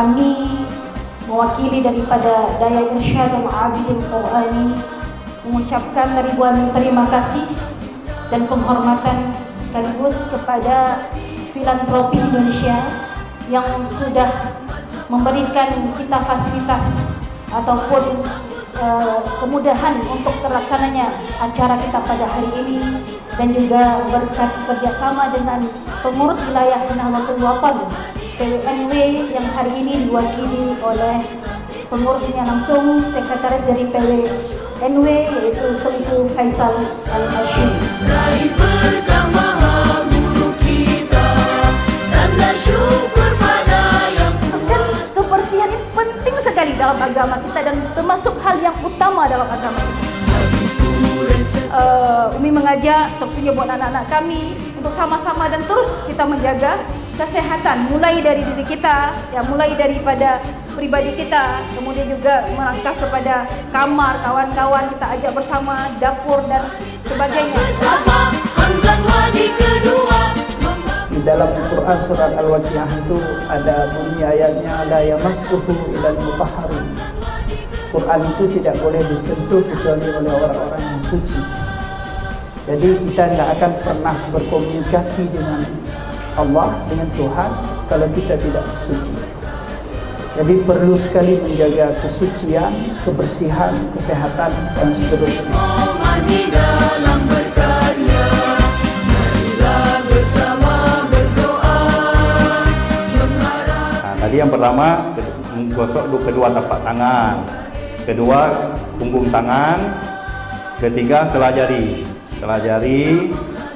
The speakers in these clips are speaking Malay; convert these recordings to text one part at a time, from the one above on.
kami mewakili daripada Daya Irsyad Al-Abidin Qur'ani mengucapkan ribuan terima kasih dan penghormatan sekaligus kepada filantropi Indonesia yang sudah memberikan kita fasilitas ataupun kemudahan untuk terlaksananya acara kita pada hari ini, dan juga berkat kerjasama dengan pengurus wilayah Nahdlatul Wathon PWNW yang hari ini diwakili oleh pengurusnya langsung, sekretaris dari PWNW yaitu Tengku Faisal Al-Hashim. Raih berkah maha guru kita dan bersyukur pada yang dan kebersihan ini penting sekali dalam agama kita dan termasuk hal yang utama dalam agama kita. Umi mengajak terusnya buat anak-anak kami untuk sama-sama dan terus kita menjaga kesehatan mulai dari diri kita, ya mulai daripada pribadi kita, kemudian juga merangkak kepada kamar kawan-kawan, kita ajak bersama dapur dan sebagainya. bersama Hamzah Wadi kedua. Di dalam Al-Quran surat Al-Waqiah itu ada bunyi ayatnya la yamassuhu ilal mutahharun. Quran itu tidak boleh disentuh kecuali oleh orang-orang yang suci. Jadi kita tidak akan pernah berkomunikasi dengan Allah, dengan Tuhan kalau kita tidak suci. Jadi perlu sekali menjaga kesucian, kebersihan, kesehatan dan seterusnya. Di dalam berkarya, marilah bersama berdoa mengharap. Nah, tadi yang pertama menggosok kedua tapak tangan, kedua punggung tangan, ketiga selah jari. Selah jari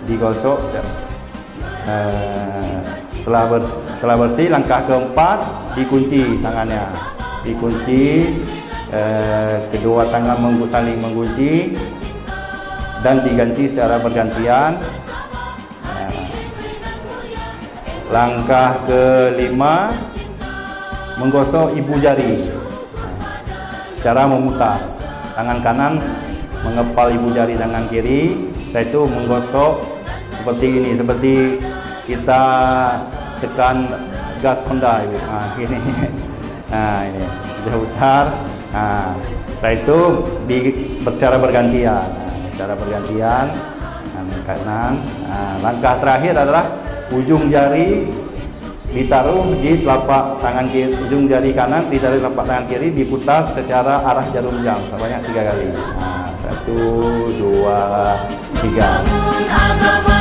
digosok. Setelah bersih, langkah keempat dikunci tangannya, dikunci, kedua tangan saling mengunci dan diganti secara bergantian. Langkah kelima menggosok ibu jari, cara memutar tangan kanan mengepal ibu jari tangan kiri, setelah itu menggosok seperti ini, seperti kita tekan gas Honda ibu. Nah, ini. Nah, ini sudah putar. Nah, setelah itu secara bergantian. Secara bergantian kanan. Nah, langkah terakhir adalah ujung jari ditaruh di telapak tangan kiri, ujung jari kanan ditaruh di telapak tangan kiri, diputar secara arah jarum jam sebanyak 3 kali. Nah, 1, 2, 3. Agama